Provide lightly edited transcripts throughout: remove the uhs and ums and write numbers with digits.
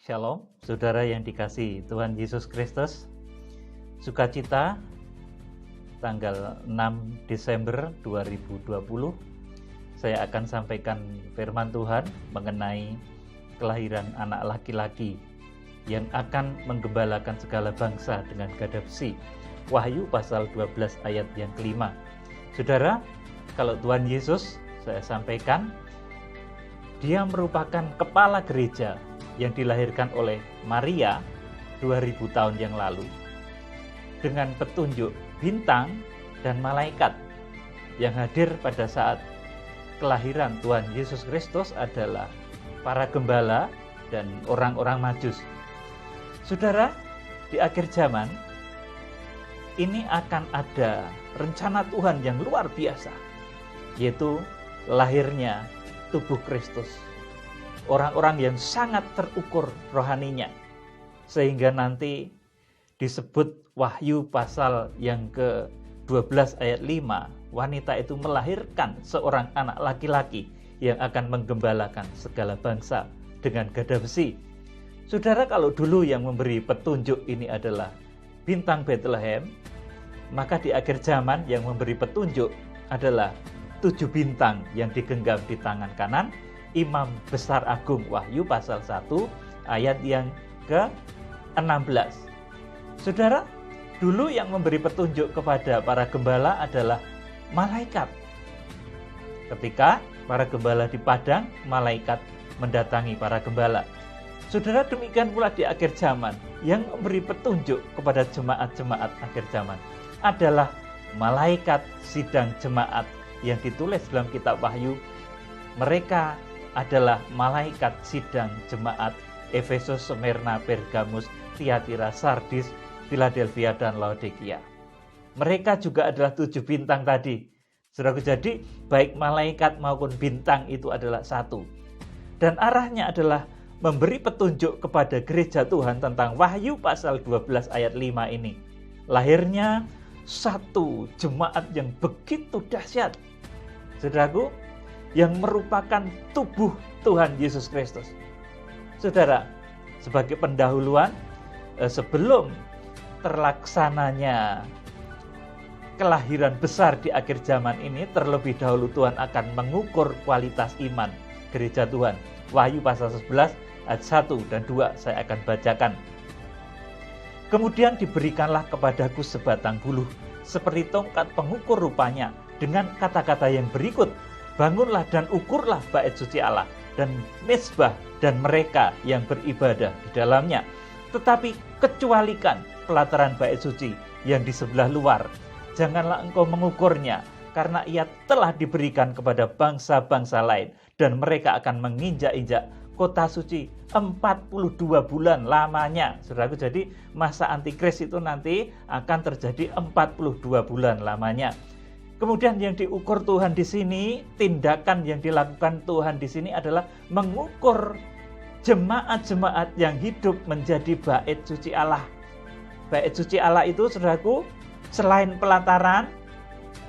Shalom, saudara yang dikasihi Tuhan Yesus Kristus. Sukacita tanggal 6 Desember 2020. Saya akan sampaikan firman Tuhan mengenai kelahiran anak laki-laki yang akan menggembalakan segala bangsa dengan gada besi. Wahyu pasal 12 ayat yang kelima. Saudara, kalau Tuhan Yesus, saya sampaikan, dia merupakan kepala gereja yang dilahirkan oleh Maria 2000 tahun yang lalu dengan petunjuk bintang dan malaikat. Yang hadir pada saat kelahiran Tuhan Yesus Kristus adalah para gembala dan orang-orang Majus. Saudara, di akhir zaman ini akan ada rencana Tuhan yang luar biasa, yaitu lahirnya tubuh Kristus. Orang-orang yang sangat terukur rohaninya, sehingga nanti disebut Wahyu pasal yang ke-12 ayat 5, wanita itu melahirkan seorang anak laki-laki yang akan menggembalakan segala bangsa dengan gada besi. Saudara, kalau dulu yang memberi petunjuk ini adalah bintang Bethlehem, maka di akhir zaman yang memberi petunjuk adalah 7 bintang yang digenggam di tangan kanan Imam Besar Agung. Wahyu pasal 1 ayat yang ke-16. Saudara, dulu yang memberi petunjuk kepada para gembala adalah malaikat. Ketika para gembala di padang, malaikat mendatangi para gembala. Saudara, demikian pula di akhir zaman yang memberi petunjuk kepada jemaat-jemaat akhir zaman adalah malaikat sidang jemaat yang ditulis dalam kitab Wahyu. Mereka adalah malaikat sidang jemaat Efesus, Smyrna, Pergamus, Tiatira, Sardis, Philadelphia, dan Laodikia. Mereka juga adalah 7 bintang tadi. Saudaraku, jadi baik malaikat maupun bintang itu adalah satu. Dan arahnya adalah memberi petunjuk kepada gereja Tuhan tentang Wahyu pasal 12 ayat 5 ini. Lahirnya satu jemaat yang begitu dahsyat, saudaraku, yang merupakan tubuh Tuhan Yesus Kristus. Saudara, sebagai pendahuluan, sebelum terlaksananya kelahiran besar di akhir zaman ini, terlebih dahulu Tuhan akan mengukur kualitas iman gereja Tuhan. Wahyu pasal 11 ayat 1 dan 2 saya akan bacakan. Kemudian diberikanlah kepadaku sebatang buluh seperti tongkat pengukur rupanya, dengan kata-kata yang berikut: bangunlah dan ukurlah bait suci Allah dan mezbah dan mereka yang beribadah di dalamnya. Tetapi kecualikan pelataran bait suci yang di sebelah luar. Janganlah engkau mengukurnya, karena ia telah diberikan kepada bangsa-bangsa lain, dan mereka akan menginjak-injak kota suci 42 bulan lamanya. Saudaraku, jadi masa antikris itu nanti akan terjadi 42 bulan lamanya. Kemudian yang diukur Tuhan di sini, tindakan yang dilakukan Tuhan di sini adalah mengukur jemaat-jemaat yang hidup menjadi bait suci Allah. Bait suci Allah itu, saudaraku, selain pelataran,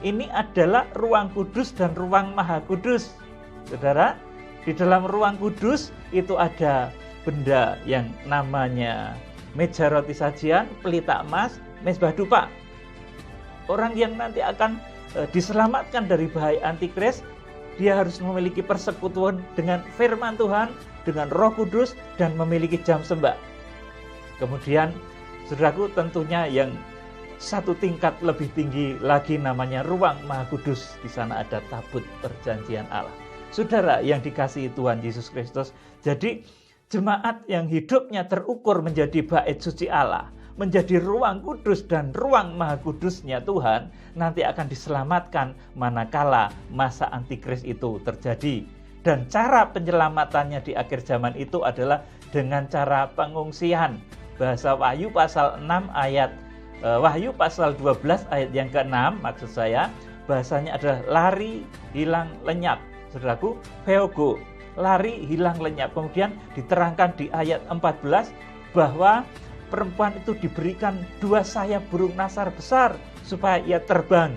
ini adalah ruang kudus dan ruang maha kudus. Saudara, di dalam ruang kudus itu ada benda yang namanya meja roti sajian, pelita emas, mezbah dupa. Orang yang nanti akan diselamatkan dari bahaya antikris, dia harus memiliki persekutuan dengan firman Tuhan, dengan Roh Kudus, dan memiliki jam sembah. Kemudian, saudaraku, tentunya yang satu tingkat lebih tinggi lagi namanya ruang Maha Kudus. Di sana ada tabut perjanjian Allah. Saudara yang dikasihi Tuhan Yesus Kristus, jadi jemaat yang hidupnya terukur menjadi bait suci Allah, menjadi ruang kudus dan ruang maha kudusnya Tuhan, nanti akan diselamatkan manakala masa antikris itu terjadi. Dan cara penyelamatannya di akhir zaman itu adalah dengan cara pengungsian. Bahasa Wahyu pasal 6 ayat Wahyu pasal 12 ayat yang ke-6, maksud saya bahasanya adalah lari, hilang, lenyap. Saudaraku, peogo, lari, hilang, lenyap. Kemudian diterangkan di ayat 14 bahwa perempuan itu diberikan 2 sayap burung nasar besar supaya ia terbang.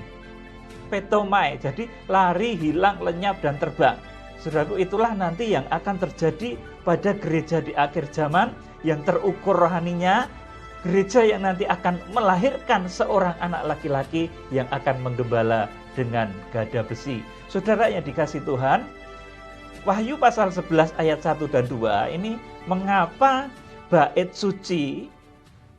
Petomai, jadi lari, hilang, lenyap, dan terbang. Saudaraku, itulah nanti yang akan terjadi pada gereja di akhir zaman yang terukur rohaninya, gereja yang nanti akan melahirkan seorang anak laki-laki yang akan menggembala dengan gada besi. Saudara yang dikasihi Tuhan, Wahyu pasal 11 ayat 1 dan 2 ini mengapa bait suci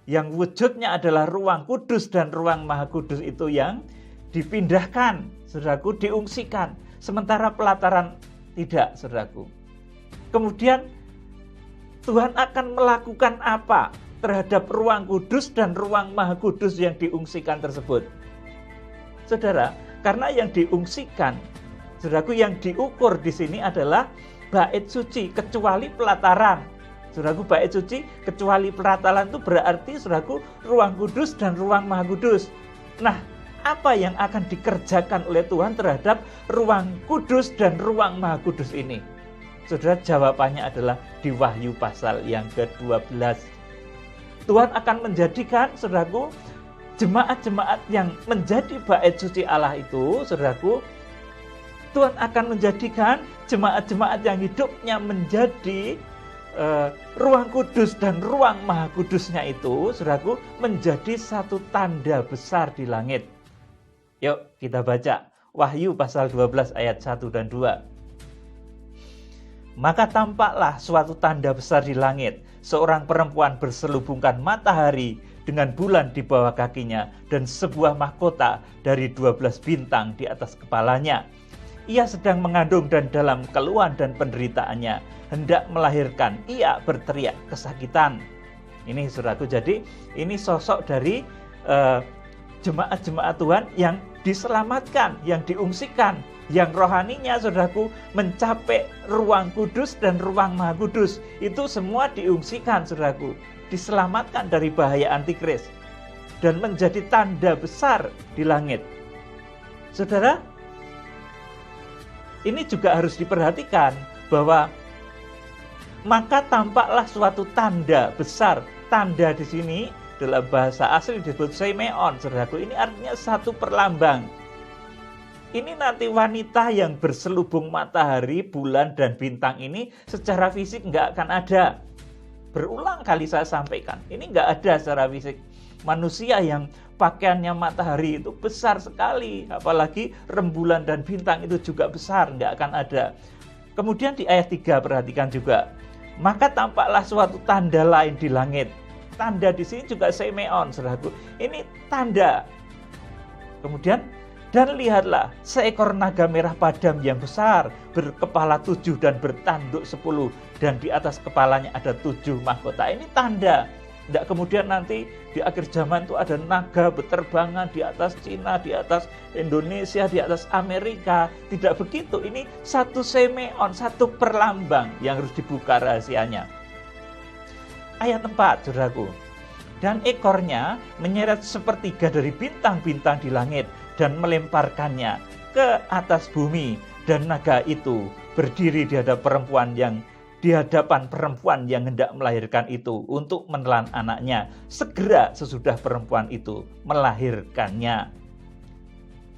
yang wujudnya adalah ruang kudus dan ruang maha kudus itu yang dipindahkan, saudaraku, diungsikan. Sementara pelataran tidak, saudaraku. Kemudian Tuhan akan melakukan apa terhadap ruang kudus dan ruang maha kudus yang diungsikan tersebut? Saudara, karena yang diungsikan, saudaraku, yang diukur di sini adalah bait suci kecuali pelataran. Saudaraku, bait suci kecuali pelataran itu berarti, saudaraku, ruang kudus dan ruang maha kudus. Nah, apa yang akan dikerjakan oleh Tuhan terhadap ruang kudus dan ruang maha kudus ini? Saudara, jawabannya adalah di Wahyu pasal yang ke-12. Tuhan akan menjadikan, saudaraku, jemaat-jemaat yang menjadi bait suci Allah itu, saudaraku, Tuhan akan menjadikan jemaat-jemaat yang hidupnya menjadi ruang kudus dan ruang maha kudusnya itu, saudaraku, menjadi satu tanda besar di langit. Yuk kita baca Wahyu pasal 12 ayat 1 dan 2. Maka tampaklah suatu tanda besar di langit, seorang perempuan berselubungkan matahari dengan bulan di bawah kakinya dan sebuah mahkota dari 12 bintang di atas kepalanya. Ia sedang mengandung dan dalam keluhan dan penderitaannya hendak melahirkan. Ia berteriak kesakitan. Ini saudaraku, jadi ini sosok dari jemaat-jemaat Tuhan yang diselamatkan, yang diungsikan, yang rohaninya, saudaraku, mencapai ruang kudus dan ruang maha kudus. Itu semua diungsikan, saudaraku, diselamatkan dari bahaya antikris dan menjadi tanda besar di langit. Saudara, ini juga harus diperhatikan bahwa maka tampaklah suatu tanda besar. Tanda di sini dalam bahasa asli disebut semeon, saudaraku. Ini artinya satu perlambang. Ini nanti wanita yang berselubung matahari, bulan, dan bintang ini secara fisik nggak akan ada. Berulang kali saya sampaikan, ini nggak ada secara fisik. Manusia yang pakaiannya matahari itu besar sekali, apalagi rembulan dan bintang itu juga besar, nggak akan ada. Kemudian di ayat 3 perhatikan juga, maka tampaklah suatu tanda lain di langit. Tanda di sini juga semeon, saudaraku. Ini tanda. Kemudian, dan lihatlah seekor naga merah padam yang besar, berkepala 7 dan bertanduk 10, dan di atas kepalanya ada 7 mahkota. Ini tanda. Tidak kemudian nanti di akhir zaman itu ada naga berterbangan di atas Cina, di atas Indonesia, di atas Amerika. Tidak begitu. Ini satu semeon, satu perlambang yang harus dibuka rahasianya. Ayat 4, saudaraku. Dan ekornya menyeret sepertiga dari bintang-bintang di langit dan melemparkannya ke atas bumi. Dan naga itu berdiri di hadapan perempuan yang hendak melahirkan itu untuk menelan anaknya segera sesudah perempuan itu melahirkannya.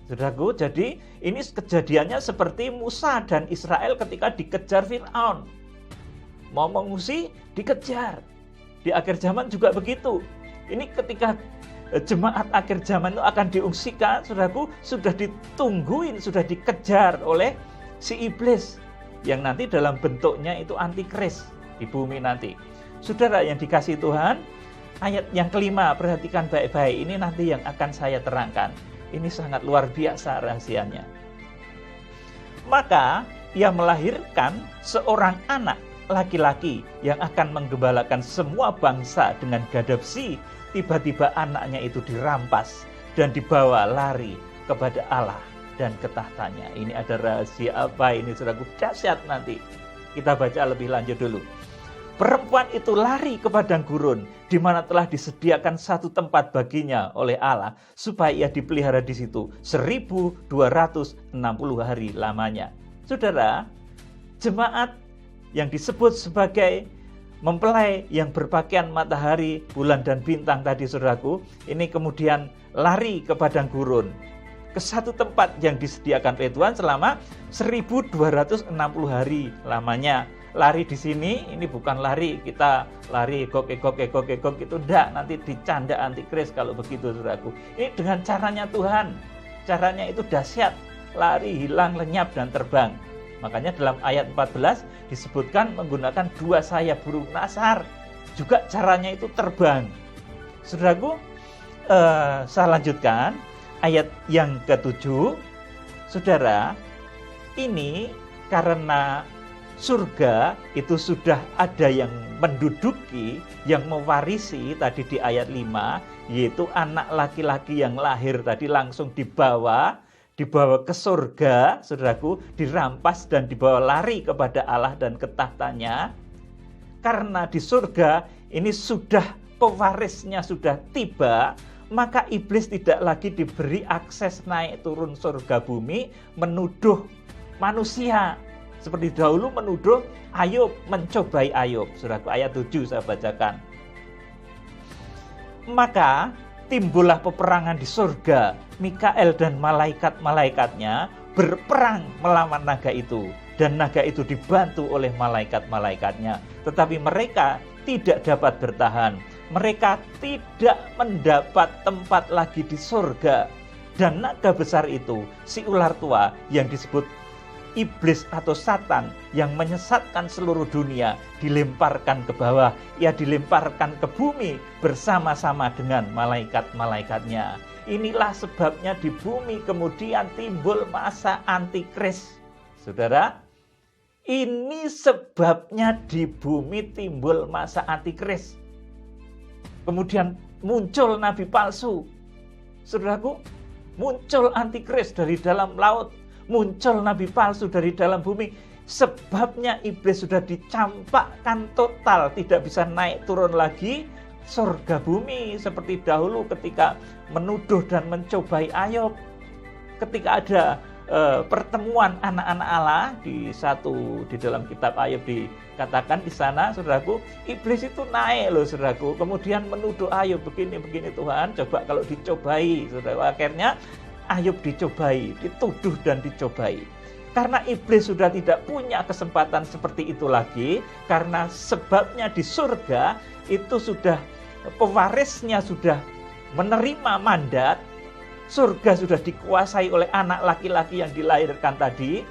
Saudaraku, jadi ini kejadiannya seperti Musa dan Israel ketika dikejar Fir'aun. Mau mengungsi, dikejar. Di akhir zaman juga begitu. Ini ketika jemaat akhir zaman itu akan diungsikan, saudaraku, sudah ditungguin, sudah dikejar oleh si iblis yang nanti dalam bentuknya itu antikris di bumi nanti. Saudara yang dikasihi Tuhan, ayat yang kelima, perhatikan baik-baik, ini nanti yang akan saya terangkan. Ini sangat luar biasa rahasianya. Maka ia melahirkan seorang anak laki-laki yang akan menggembalakan semua bangsa dengan gada besi. Tiba-tiba anaknya itu dirampas dan dibawa lari kepada Allah dan ke tahtanya. Ini ada rahasia apa ini, saudaraku? Dahsyat nanti. Kita baca lebih lanjut dulu. Perempuan itu lari ke padang gurun, di mana telah disediakan satu tempat baginya oleh Allah, supaya ia dipelihara di situ 1260 hari lamanya. Saudara, jemaat yang disebut sebagai mempelai yang berpakaian matahari, bulan, dan bintang tadi, saudaraku, ini kemudian lari ke padang gurun, ke satu tempat yang disediakan oleh Tuhan selama 1260 hari lamanya. lari di sini, ini bukan lari, kita lari egok itu enggak, nanti dicanda antikris kalau begitu saudaraku. Ini dengan caranya Tuhan, caranya itu dahsyat, lari, hilang, lenyap, dan terbang. Makanya dalam ayat 14 disebutkan menggunakan 2 sayap burung nasar, juga caranya itu terbang. Saudaraku, saya lanjutkan ayat yang ke-7. Saudara, ini karena surga itu sudah ada yang menduduki, yang mewarisi tadi di ayat 5, yaitu anak laki-laki yang lahir tadi langsung dibawa ke surga, saudaraku, dirampas dan dibawa lari kepada Allah dan ke tahtanya. Karena di surga ini sudah pewarisnya sudah tiba, maka iblis tidak lagi diberi akses naik turun surga bumi menuduh manusia. Seperti dahulu menuduh Ayub, mencobai Ayub. Saudaraku, ayat 7 saya bacakan. Maka timbullah peperangan di surga. Mikael dan malaikat-malaikatnya berperang melawan naga itu. Dan naga itu dibantu oleh malaikat-malaikatnya. Tetapi mereka tidak dapat bertahan. Mereka tidak mendapat tempat lagi di surga. Dan naga besar itu, si ular tua yang disebut iblis atau Satan yang menyesatkan seluruh dunia, dilemparkan ke bawah. Ia dilemparkan ke bumi bersama-sama dengan malaikat-malaikatnya. Inilah sebabnya di bumi kemudian timbul masa antikris. Saudara, ini sebabnya di bumi timbul masa antikris. Kemudian muncul nabi palsu. Saudaraku, muncul antikris dari dalam laut. Muncul nabi palsu dari dalam bumi. Sebabnya iblis sudah dicampakkan total, tidak bisa naik turun lagi surga bumi seperti dahulu ketika menuduh dan mencobai Ayub. Ketika ada pertemuan anak-anak Allah di dalam kitab Ayub dikatakan di sana, saudaraku, iblis itu naik loh, saudaraku, kemudian menuduh Ayub begini Tuhan, coba kalau dicobai, saudaraku. Akhirnya Ayub dicobai, dituduh dan dicobai. Karena iblis sudah tidak punya kesempatan seperti itu lagi, karena sebabnya di surga itu sudah pewarisnya sudah menerima mandat, surga sudah dikuasai oleh anak laki-laki yang dilahirkan tadi,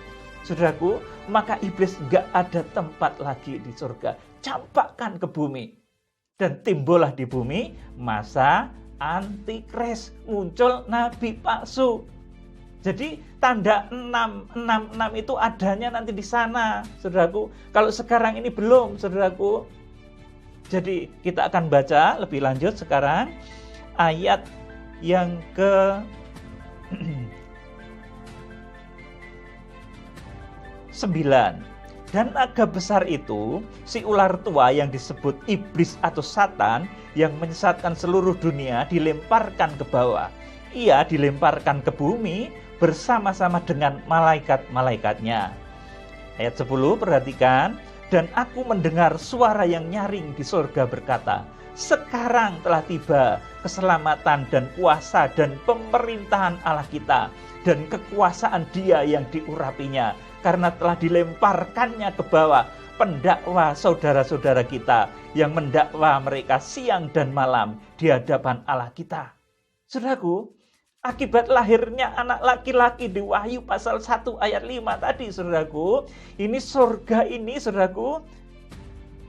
saudaraku, maka iblis gak ada tempat lagi di surga. Campakkan ke bumi. Dan timbullah di bumi masa antikris, muncul nabi palsu. Jadi tanda 666 itu adanya nanti di sana, saudaraku. Kalau sekarang ini belum, saudaraku. Jadi kita akan baca lebih lanjut sekarang ayat yang ke 9. Dan naga besar itu, si ular tua yang disebut iblis atau Satan, yang menyesatkan seluruh dunia, dilemparkan ke bawah. Ia dilemparkan ke bumi bersama-sama dengan malaikat-malaikatnya. Ayat 10, perhatikan. Dan aku mendengar suara yang nyaring di surga berkata, sekarang telah tiba keselamatan dan kuasa dan pemerintahan Allah kita, dan kekuasaan Dia yang diurapinya, karena telah dilemparkannya ke bawah pendakwa saudara-saudara kita yang mendakwa mereka siang dan malam di hadapan Allah kita. Saudaraku, akibat lahirnya anak laki-laki di Wahyu pasal 1 ayat 5 tadi, saudaraku, ini surga ini, saudaraku,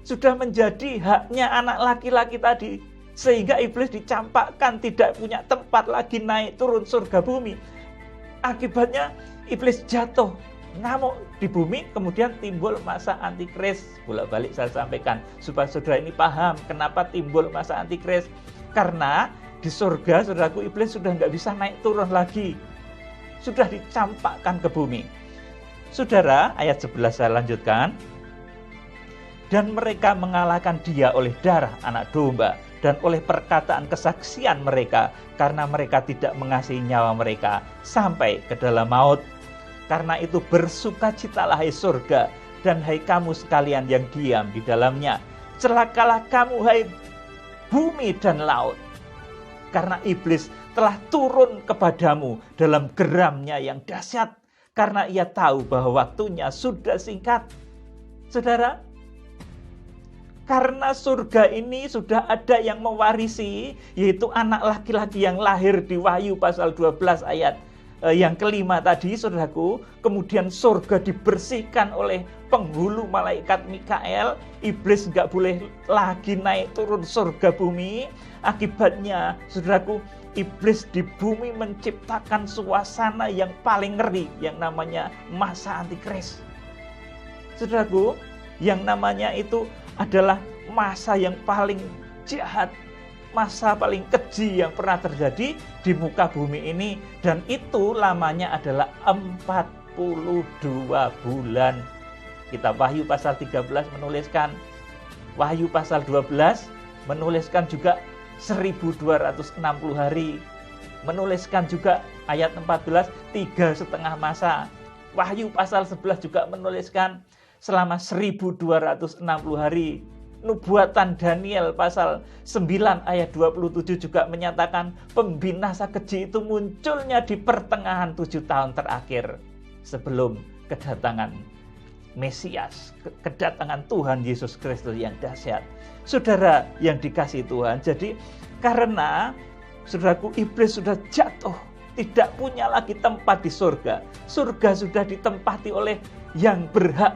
sudah menjadi haknya anak laki-laki tadi, sehingga iblis dicampakkan, tidak punya tempat lagi naik turun surga bumi. Akibatnya iblis jatuh, ngamuk di bumi, kemudian timbul masa antikris. Bolak-balik saya sampaikan supaya saudara ini paham kenapa timbul masa antikris. Karena di surga, saudaraku, iblis sudah nggak bisa naik turun lagi, sudah dicampakkan ke bumi. Saudara, ayat 11 saya lanjutkan. Dan mereka mengalahkan dia oleh darah anak domba dan oleh perkataan kesaksian mereka, karena mereka tidak mengasihi nyawa mereka sampai ke dalam maut. Karena itu bersukacitalah hai surga, dan hai kamu sekalian yang diam di dalamnya. Celakalah kamu hai bumi dan laut, karena iblis telah turun kepadamu dalam geramnya yang dahsyat, karena ia tahu bahwa waktunya sudah singkat. Saudara, karena surga ini sudah ada yang mewarisi, yaitu anak laki-laki yang lahir di Wahyu pasal 12 ayat yang kelima tadi, saudaraku. Kemudian surga dibersihkan oleh penghulu malaikat Mikael. Iblis nggak boleh lagi naik turun surga bumi. Akibatnya, saudaraku, iblis di bumi menciptakan suasana yang paling ngeri, yang namanya masa antikris. Saudaraku, yang namanya itu adalah masa yang paling jahat, masa paling keji yang pernah terjadi di muka bumi ini. Dan itu lamanya adalah 42 bulan. Kita Wahyu pasal 13 menuliskan, Wahyu pasal 12 menuliskan juga 1260 hari. Menuliskan juga ayat 14, 3,5 masa. Wahyu pasal 11 juga menuliskan selama 1260 hari. Nubuatan Daniel pasal 9 ayat 27 juga menyatakan pembinasa keji itu munculnya di pertengahan 7 tahun terakhir sebelum kedatangan Mesias, kedatangan Tuhan Yesus Kristus yang dahsyat. Saudara yang dikasihi Tuhan, jadi karena saudaraku, iblis sudah jatuh, tidak punya lagi tempat di surga. Surga sudah ditempati oleh yang berhak,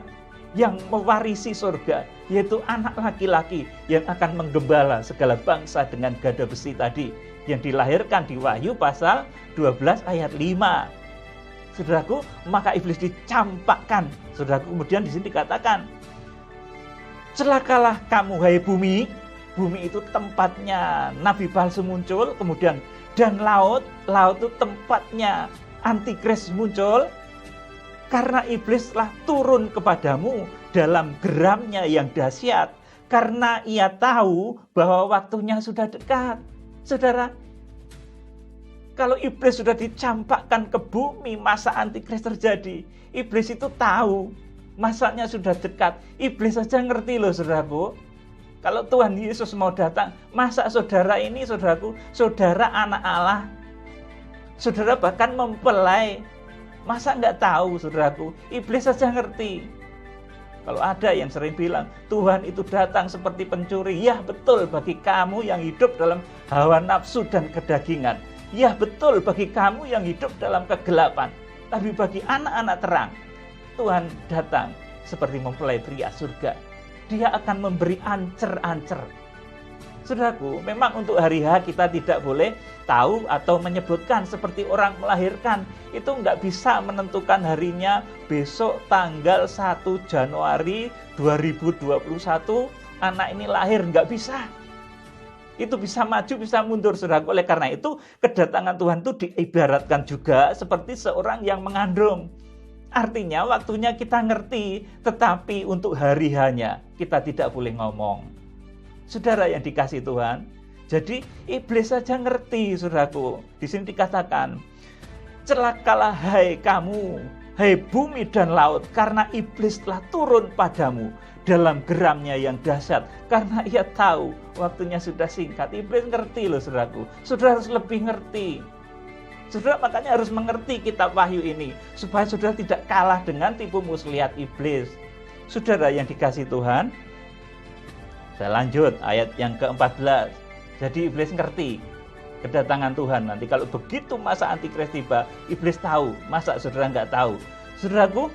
yang mewarisi surga, yaitu anak laki-laki yang akan menggembala segala bangsa dengan gada besi tadi, yang dilahirkan di Wahyu pasal 12 ayat 5. Saudaraku, maka iblis dicampakkan. Saudaraku, kemudian di sini dikatakan, celakalah kamu hai bumi. Bumi itu tempatnya nabi palsu muncul, kemudian dan laut itu tempatnya antikris muncul. Karena iblis telah turun kepadamu dalam geramnya yang dahsyat, karena ia tahu bahwa waktunya sudah dekat. Saudara, kalau iblis sudah dicampakkan ke bumi, masa antikris terjadi. Iblis itu tahu masanya sudah dekat. Iblis saja ngerti loh, saudaraku. Kalau Tuhan Yesus mau datang, masa saudara ini, saudaraku, saudara anak Allah, saudara bahkan mempelai, masa nggak tahu, saudaraku? Iblis saja ngerti. Kalau ada yang sering bilang, Tuhan itu datang seperti pencuri. Ya betul bagi kamu yang hidup dalam hawa nafsu dan kedagingan. Ya betul bagi kamu yang hidup dalam kegelapan. Tapi bagi anak-anak terang, Tuhan datang seperti mempelai pria surga. Dia akan memberi ancer-ancer. Saudaraku, memang untuk hari H kita tidak boleh tahu atau menyebutkan seperti orang melahirkan. Itu nggak bisa menentukan harinya besok tanggal 1 Januari 2021 anak ini lahir, nggak bisa. Itu bisa maju, bisa mundur, saudaraku. Oleh karena itu, kedatangan Tuhan itu diibaratkan juga seperti seorang yang mengandung. Artinya waktunya kita ngerti, tetapi untuk hari H-nya kita tidak boleh ngomong. Saudara yang dikasihi Tuhan, jadi iblis saja ngerti, saudaraku. Di sini dikatakan, celakalah hai kamu, hai bumi dan laut, karena iblis telah turun padamu dalam geramnya yang dahsyat, karena ia tahu waktunya sudah singkat. Iblis ngerti loh, saudaraku. Saudara harus lebih ngerti. Saudara makanya harus mengerti kitab Wahyu ini, supaya saudara tidak kalah dengan tipu muslihat iblis. Saudara yang dikasihi Tuhan, saya lanjut ayat yang ke-14. Jadi iblis ngerti kedatangan Tuhan. Nanti kalau begitu masa antikris tiba, iblis tahu. Masa saudara nggak tahu? Saudaraku,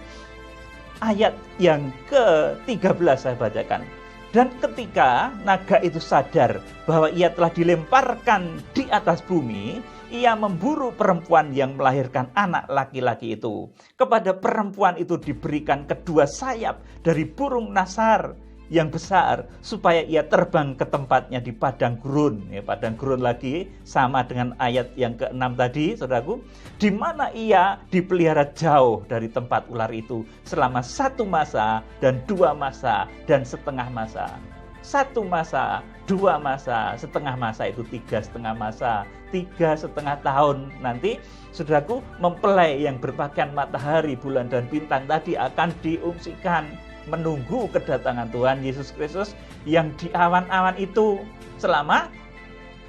ayat yang ke-13 saya bacakan. Dan ketika naga itu sadar bahwa ia telah dilemparkan di atas bumi, ia memburu perempuan yang melahirkan anak laki-laki itu. Kepada perempuan itu diberikan kedua sayap dari burung nasar yang besar, supaya ia terbang ke tempatnya di padang gurun. Ya, padang gurun lagi sama dengan ayat yang ke-6 tadi, saudaraku, di mana ia dipelihara jauh dari tempat ular itu selama 1 masa dan 2 masa dan setengah masa. 1 masa, 2 masa, setengah masa itu 3,5 masa, 3,5 tahun. Nanti, saudaraku, mempelai yang berpakaian matahari, bulan dan bintang tadi akan diungsikan, menunggu kedatangan Tuhan Yesus Kristus yang di awan-awan itu selama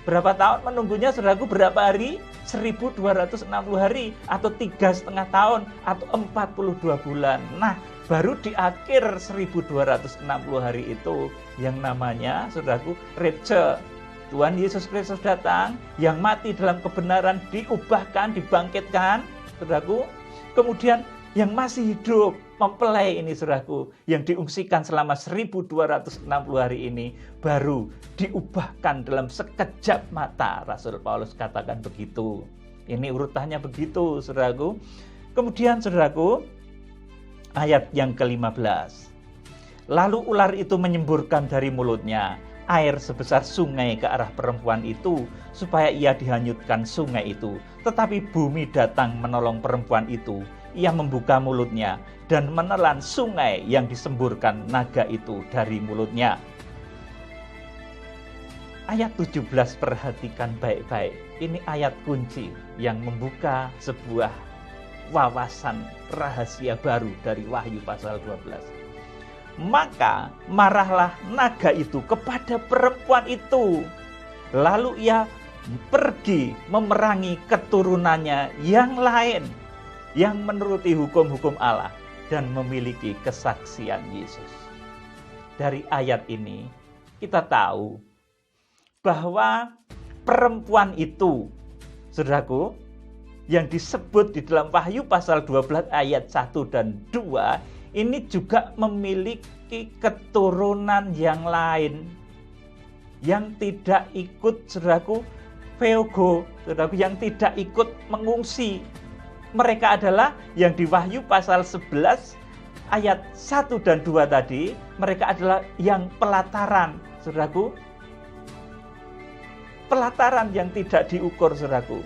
Berapa tahun menunggunya, saudaraku? Berapa hari? 1260 hari, atau 3,5 tahun, atau 42 bulan. Nah, baru di akhir 1260 hari itu yang namanya, saudaraku, rapture. Tuhan Yesus Kristus datang, yang mati dalam kebenaran diubahkan, dibangkitkan, saudaraku. Kemudian yang masih hidup mempelai ini, saudaraku, yang diungsikan selama 1260 hari ini baru diubahkan dalam sekejap mata. Rasul Paulus katakan begitu. Ini urutannya begitu, saudaraku. Kemudian, saudaraku, ayat yang ke-15. Lalu ular itu menyemburkan dari mulutnya air sebesar sungai ke arah perempuan itu, supaya ia dihanyutkan sungai itu. Tetapi bumi datang menolong perempuan itu. Ia membuka mulutnya dan menelan sungai yang disemburkan naga itu dari mulutnya. Ayat 17, perhatikan baik-baik. Ini ayat kunci yang membuka sebuah wawasan rahasia baru dari Wahyu pasal 12. Maka marahlah naga itu kepada perempuan itu. Lalu ia pergi memerangi keturunannya yang lain, yang menuruti hukum-hukum Allah dan memiliki kesaksian Yesus. Dari ayat ini kita tahu bahwa perempuan itu, saudaraku, yang disebut di dalam Wahyu pasal 12 ayat 1 dan 2, ini juga memiliki keturunan yang lain yang tidak ikut, saudaraku, Feogo, saudaraku, yang tidak ikut mengungsi. Mereka adalah yang di Wahyu pasal 11 ayat 1 dan 2 tadi, mereka adalah yang pelataran, saudaraku. Pelataran yang tidak diukur, saudaraku.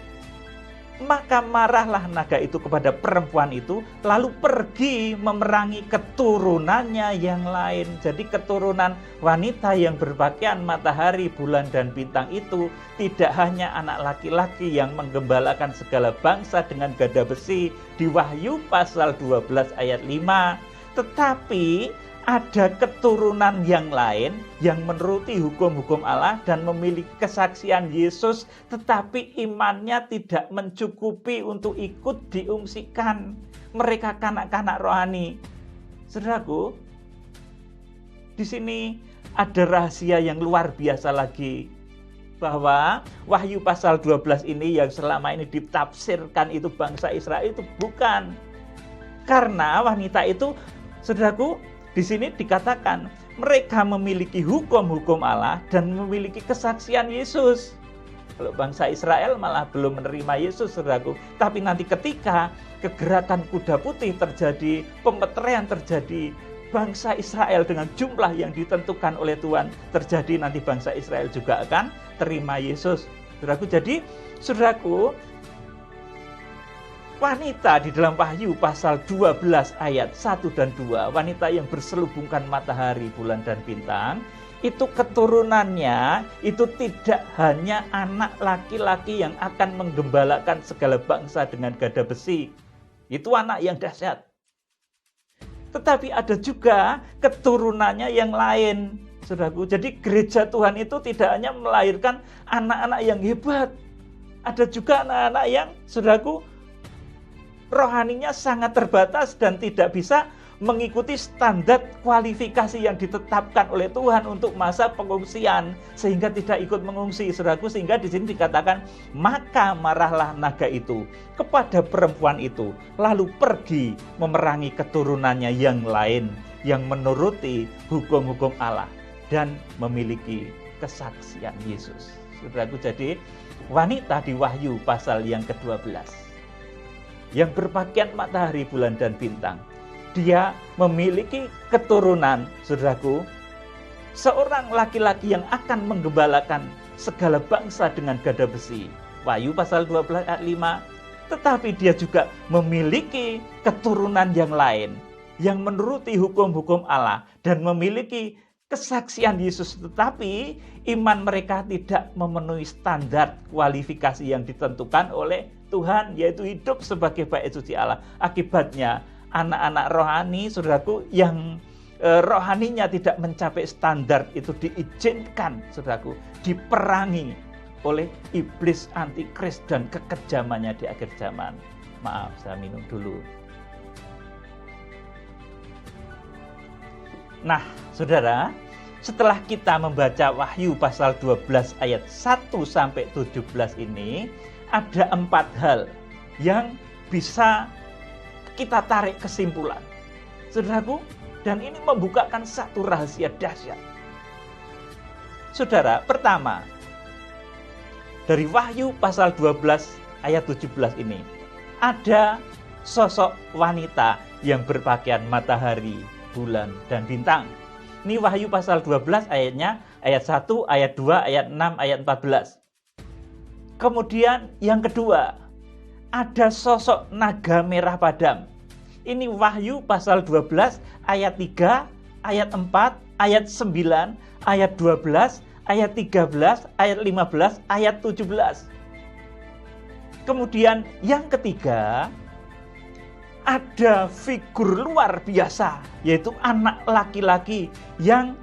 Maka marahlah naga itu kepada perempuan itu, lalu pergi memerangi keturunannya yang lain. Jadi keturunan wanita yang berpakaian matahari, bulan, dan bintang itu tidak hanya anak laki-laki yang menggembalakan segala bangsa dengan gada besi di Wahyu pasal 12 ayat 5, tetapi ada keturunan yang lain yang menuruti hukum-hukum Allah dan memiliki kesaksian Yesus, tetapi imannya tidak mencukupi untuk ikut diungsikan. Mereka kanak-kanak rohani. Saudaraku, di sini ada rahasia yang luar biasa lagi, bahwa Wahyu pasal 12 ini yang selama ini ditafsirkan itu bangsa Israel itu bukan. Karena wanita itu, saudaraku, di sini dikatakan mereka memiliki hukum-hukum Allah dan memiliki kesaksian Yesus. Kalau bangsa Israel malah belum menerima Yesus, saudaraku. Tapi nanti ketika kegerakan kuda putih terjadi, pemeteraian terjadi, bangsa Israel dengan jumlah yang ditentukan oleh Tuhan terjadi, nanti bangsa Israel juga akan terima Yesus, saudaraku. Jadi, saudaraku, wanita di dalam Wahyu pasal 12 ayat 1 dan 2, wanita yang berselubungkan matahari, bulan, dan bintang, itu keturunannya itu tidak hanya anak laki-laki yang akan menggembalakan segala bangsa dengan gada besi. Itu anak yang dahsyat. Tetapi ada juga keturunannya yang lain, saudaraku. Jadi gereja Tuhan itu tidak hanya melahirkan anak-anak yang hebat. Ada juga anak-anak yang, saudaraku, rohaninya sangat terbatas dan tidak bisa mengikuti standar kualifikasi yang ditetapkan oleh Tuhan untuk masa pengungsian, sehingga tidak ikut mengungsi, saudaraku. Sehingga di sini dikatakan, maka marahlah naga itu kepada perempuan itu, lalu pergi memerangi keturunannya yang lain, yang menuruti hukum-hukum Allah dan memiliki kesaksian Yesus, saudaraku. Jadi wanita di Wahyu pasal yang ke-12 yang berpakaian matahari, bulan, dan bintang, dia memiliki keturunan, saudaraku, seorang laki-laki yang akan menggembalakan segala bangsa dengan gada besi. Wahyu pasal 12 ayat 5. Tetapi dia juga memiliki keturunan yang lain, yang menuruti hukum-hukum Allah dan memiliki kesaksian Yesus, tetapi iman mereka tidak memenuhi standar kualifikasi yang ditentukan oleh Tuhan, yaitu hidup sebagai bait suci Allah. Akibatnya anak-anak rohani, saudaraku, yang rohaninya tidak mencapai standar itu diizinkan, saudaraku, diperangi oleh iblis antikris dan kekejamannya di akhir zaman. Maaf, saya minum dulu. Nah, saudara, setelah kita membaca Wahyu pasal 12 ayat 1 sampai 17 ini, ada 4 hal yang bisa kita tarik kesimpulan. Saudaraku, dan ini membukakan satu rahasia dahsyat. Saudara, pertama, dari Wahyu pasal 12 ayat 17 ini, ada sosok wanita yang berpakaian matahari, bulan, dan bintang. Ini Wahyu pasal 12 ayatnya, ayat 1, ayat 2, ayat 6, ayat 14. Kemudian yang kedua, ada sosok naga merah padam. Ini Wahyu pasal 12 ayat 3, ayat 4, ayat 9, ayat 12, ayat 13, ayat 15, ayat 17. Kemudian yang ketiga, ada figur luar biasa, yaitu anak laki-laki yang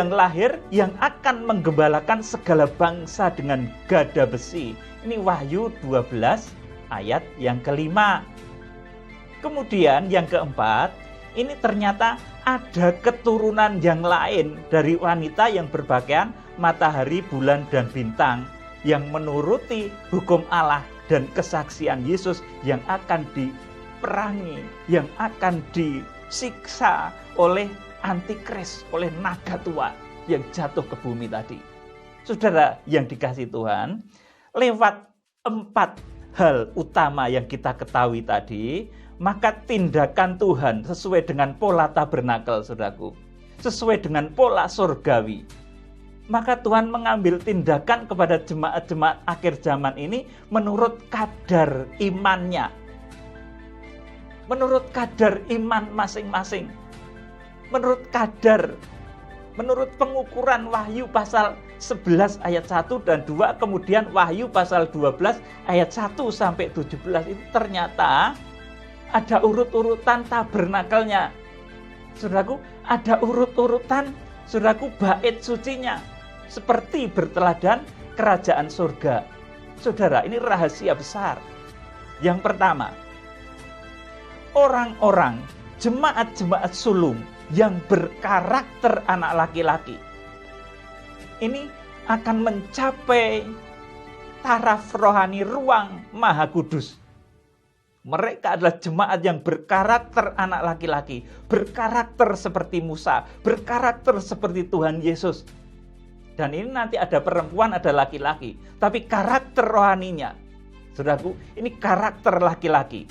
lahir yang akan menggembalakan segala bangsa dengan gada besi. Ini Wahyu 12 ayat yang kelima. Kemudian yang keempat, ini ternyata ada keturunan yang lain dari wanita yang berpakaian matahari, bulan, dan bintang yang menuruti hukum Allah dan kesaksian Yesus yang akan diperangi, yang akan disiksa oleh antikris, oleh naga tua yang jatuh ke bumi tadi. Saudara yang dikasihi Tuhan, lewat 4 hal utama yang kita ketahui tadi, maka tindakan Tuhan sesuai dengan pola tabernakel, saudaraku, sesuai dengan pola surgawi. Maka Tuhan mengambil tindakan kepada jemaat-jemaat akhir zaman ini menurut kadar imannya, menurut kadar iman masing-masing, menurut pengukuran Wahyu pasal 11 ayat 1 dan 2, kemudian Wahyu pasal 12 ayat 1 sampai 17 itu ternyata ada urut-urutan tabernakelnya. Saudaraku, ada urut-urutan, saudaraku, bait sucinya. Seperti berteladan kerajaan surga. Saudara, ini rahasia besar. Yang pertama, orang-orang, jemaat-jemaat sulung yang berkarakter anak laki-laki ini akan mencapai taraf rohani ruang Maha Kudus. Mereka adalah jemaat yang berkarakter anak laki-laki, berkarakter seperti Musa, berkarakter seperti Tuhan Yesus. Dan ini nanti ada perempuan, ada laki-laki, tapi karakter rohaninya, saudaraku, ini karakter laki-laki.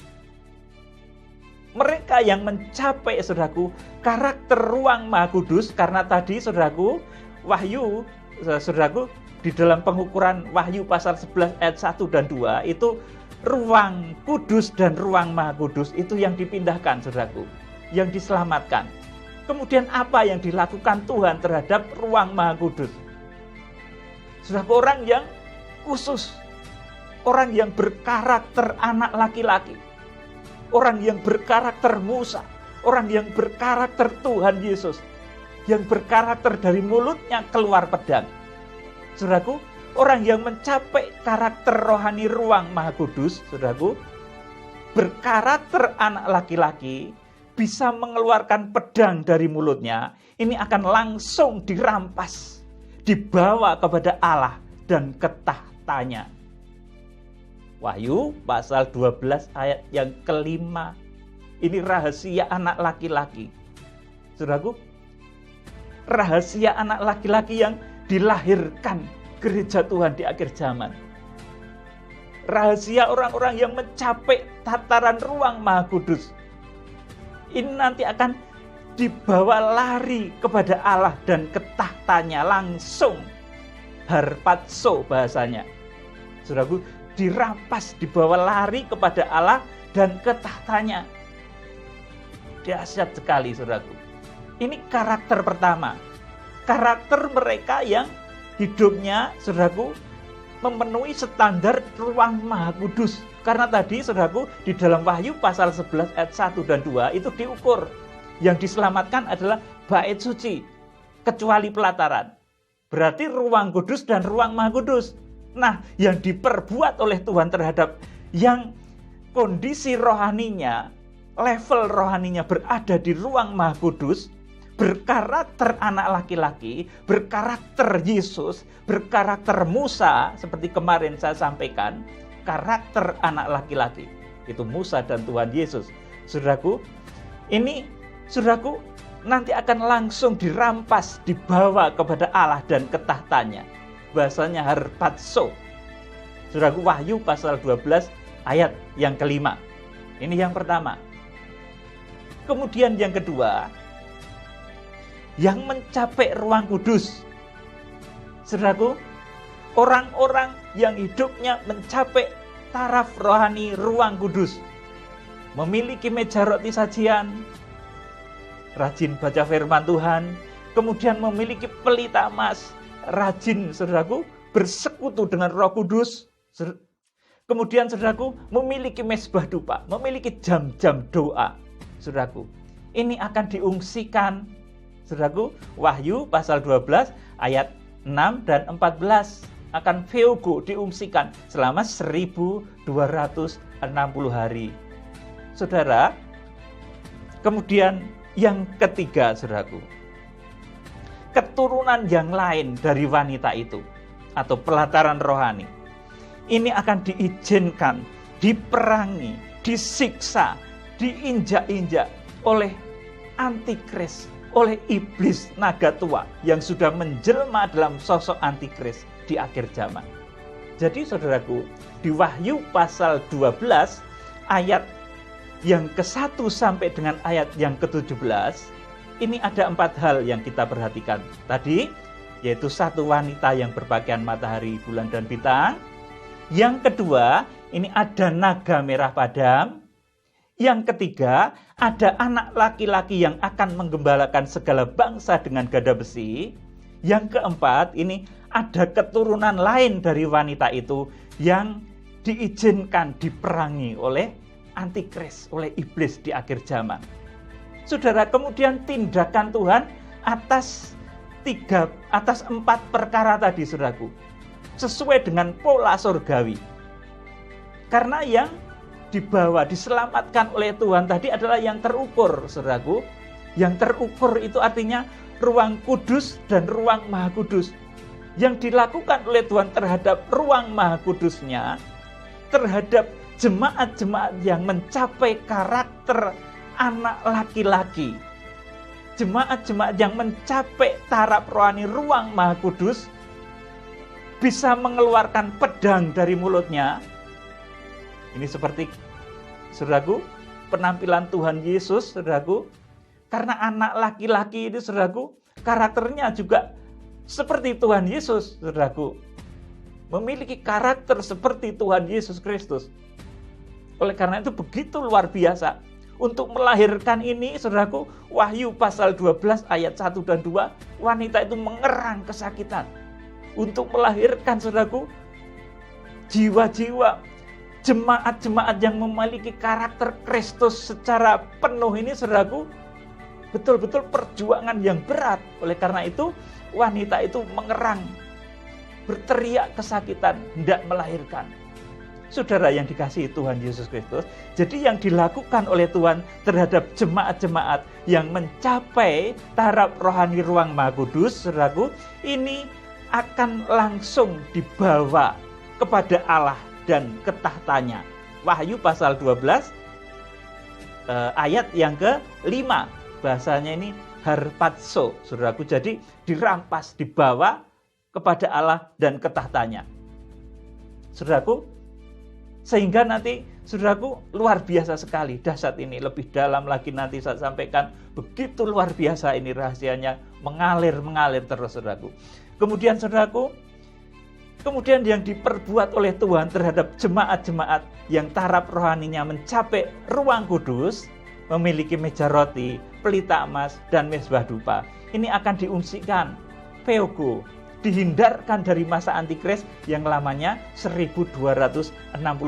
Mereka yang mencapai, saudaraku, karakter ruang Maha Kudus, karena tadi, saudaraku, Wahyu, saudaraku, di dalam pengukuran Wahyu pasal 11 ayat 1 dan 2, itu ruang kudus dan ruang Maha Kudus itu yang dipindahkan, saudaraku, yang diselamatkan. Kemudian apa yang dilakukan Tuhan terhadap ruang Maha Kudus? Saudaraku, orang yang khusus, orang yang berkarakter anak laki-laki, orang yang berkarakter Musa, orang yang berkarakter Tuhan Yesus, yang berkarakter dari mulutnya keluar pedang. Saudaraku, orang yang mencapai karakter rohani ruang Maha Kudus, saudaraku, berkarakter anak laki-laki, bisa mengeluarkan pedang dari mulutnya, ini akan langsung dirampas, dibawa kepada Allah dan ke tahtanya. Wahyu pasal 12 ayat yang kelima. Ini rahasia anak laki-laki. Saudaraku, rahasia anak laki-laki yang dilahirkan gereja Tuhan di akhir zaman. Rahasia orang-orang yang mencapai tataran ruang Maha Kudus. Ini nanti akan dibawa lari kepada Allah dan ke tahtanya langsung. Harpatso bahasanya. Saudaraku, dirampas, dibawa lari kepada Allah dan ke tahtanya. Dahsyat sekali, saudaraku. Ini karakter pertama. Karakter mereka yang hidupnya, saudaraku, memenuhi standar ruang Maha Kudus. Karena tadi, saudaraku, di dalam Wahyu pasal 11 ayat 1 dan 2 itu diukur. Yang diselamatkan adalah bait suci, kecuali pelataran. Berarti ruang kudus dan ruang maha kudus. Nah, yang diperbuat oleh Tuhan terhadap yang kondisi rohaninya, level rohaninya berada di ruang maha kudus, berkarakter anak laki-laki, berkarakter Yesus, berkarakter Musa, seperti kemarin saya sampaikan, karakter anak laki-laki, itu Musa dan Tuhan Yesus. Saudaraku, ini saudaraku nanti akan langsung dirampas, dibawa kepada Allah dan ke tahtanya. Bahasanya harpazo. Saudaraku, Wahyu pasal 12 ayat yang kelima. Ini yang pertama. Kemudian yang kedua, yang mencapai ruang kudus. Saudaraku, orang-orang yang hidupnya mencapai taraf rohani ruang kudus, memiliki meja roti sajian, rajin baca firman Tuhan, kemudian memiliki pelita emas, rajin, saudaraku, bersekutu dengan Roh Kudus, kemudian, saudaraku, memiliki mezbah dupa, memiliki jam-jam doa. Saudaraku, ini akan diungsikan, saudaraku, Wahyu pasal 12 ayat 6 dan 14 akan Theogo diungsikan selama 1260 hari. Saudara, kemudian yang ketiga, saudaraku, keturunan yang lain dari wanita itu atau pelataran rohani ini akan diizinkan, diperangi, disiksa, diinjak-injak oleh antikris, oleh iblis naga tua yang sudah menjelma dalam sosok antikris di akhir zaman. Jadi saudaraku, di Wahyu pasal 12 ayat yang ke-1 sampai dengan ayat yang ke-17, ini ada 4 hal yang kita perhatikan tadi, yaitu satu wanita yang berpakaian matahari, bulan, dan bintang. Yang kedua, ini ada naga merah padam. Yang ketiga, ada anak laki-laki yang akan menggembalakan segala bangsa dengan gada besi. Yang keempat, ini ada keturunan lain dari wanita itu yang diizinkan diperangi oleh antikris, oleh iblis di akhir zaman. Saudara, kemudian tindakan Tuhan atas 4 perkara tadi, saudaraku, sesuai dengan pola surgawi. Karena yang dibawa, diselamatkan oleh Tuhan tadi adalah yang terukur, saudaraku. Yang terukur itu artinya ruang kudus dan ruang maha kudus. Yang dilakukan oleh Tuhan terhadap ruang maha kudusnya, terhadap jemaat-jemaat yang mencapai karakter anak laki-laki, jemaat-jemaat yang mencapai taraf rohani ruang maha kudus, bisa mengeluarkan pedang dari mulutnya. Ini seperti, saudaraku, penampilan Tuhan Yesus, saudaraku. Karena anak laki-laki itu, saudaraku, karakternya juga seperti Tuhan Yesus, saudaraku. Memiliki karakter seperti Tuhan Yesus Kristus. Oleh karena itu begitu luar biasa. Untuk melahirkan ini, saudaraku, Wahyu pasal 12 ayat 1 dan 2, wanita itu mengerang kesakitan. Untuk melahirkan, saudaraku, jiwa-jiwa jemaat-jemaat yang memiliki karakter Kristus secara penuh ini, saudaraku, betul-betul perjuangan yang berat. Oleh karena itu, wanita itu mengerang, berteriak kesakitan, hendak melahirkan. Saudara yang dikasihi Tuhan Yesus Kristus, jadi yang dilakukan oleh Tuhan terhadap jemaat-jemaat yang mencapai taraf rohani ruang maha kudus, saudaraku, ini akan langsung dibawa kepada Allah dan ke tahtanya. Wahyu pasal 12 ayat yang ke-5, bahasanya ini harpazo, saudaraku. Jadi dirampas, dibawa kepada Allah dan ke tahtanya, saudaraku. Sehingga nanti, saudaraku, luar biasa sekali, dahsyat ini. Lebih dalam lagi nanti saya sampaikan, begitu luar biasa ini rahasianya, mengalir terus, saudaraku. Kemudian, saudaraku, kemudian yang diperbuat oleh Tuhan terhadap jemaat-jemaat yang taraf rohaninya mencapai ruang kudus, memiliki meja roti, pelita emas, dan mezbah dupa. Ini akan diungsikan, Theogo, dihindarkan dari masa antikris yang lamanya 1260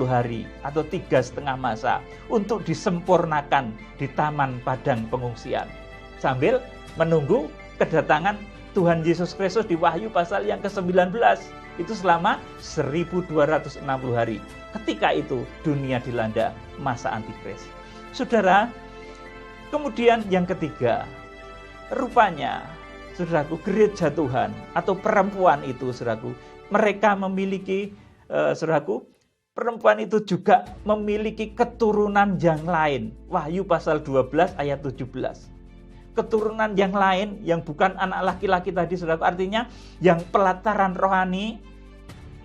hari atau 3,5 masa untuk disempurnakan di taman padang pengungsian sambil menunggu kedatangan Tuhan Yesus Kristus di Wahyu pasal yang ke-19. Itu selama 1260 hari. Ketika itu dunia dilanda masa antikris. Saudara, kemudian yang ketiga, rupanya, saudaraku, gereja Tuhan atau perempuan itu, saudaraku, mereka memiliki, saudaraku, perempuan itu juga memiliki keturunan yang lain. Wahyu pasal 12 ayat 17. Keturunan yang lain yang bukan anak laki-laki tadi, saudaraku, artinya yang pelataran rohani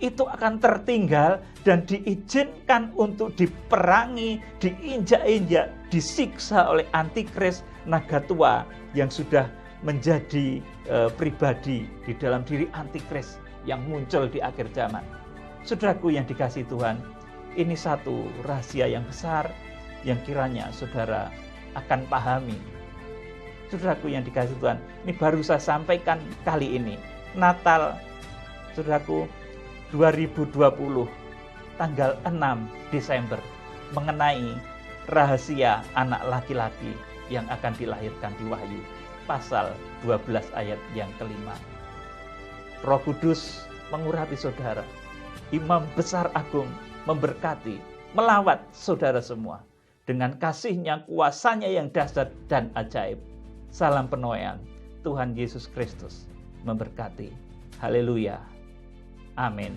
itu akan tertinggal dan diizinkan untuk diperangi, diinjak-injak, disiksa oleh antikris naga tua yang sudah menjadi pribadi di dalam diri antikris yang muncul di akhir zaman. Saudaraku yang dikasihi Tuhan, ini satu rahasia yang besar yang kiranya saudara akan pahami. Saudaraku yang dikasihi Tuhan, ini baru saya sampaikan kali ini, Natal, saudaraku, 2020, tanggal 6 Desember, mengenai rahasia anak laki-laki yang akan dilahirkan di Wahyu, pasal 12 ayat yang kelima. Roh Kudus mengurapi saudara, Imam Besar Agung memberkati, melawat saudara semua, dengan kasih-Nya, kuasa-Nya yang dahsyat dan ajaib. Salam penuaian, Tuhan Yesus Kristus memberkati. Haleluya. Amin.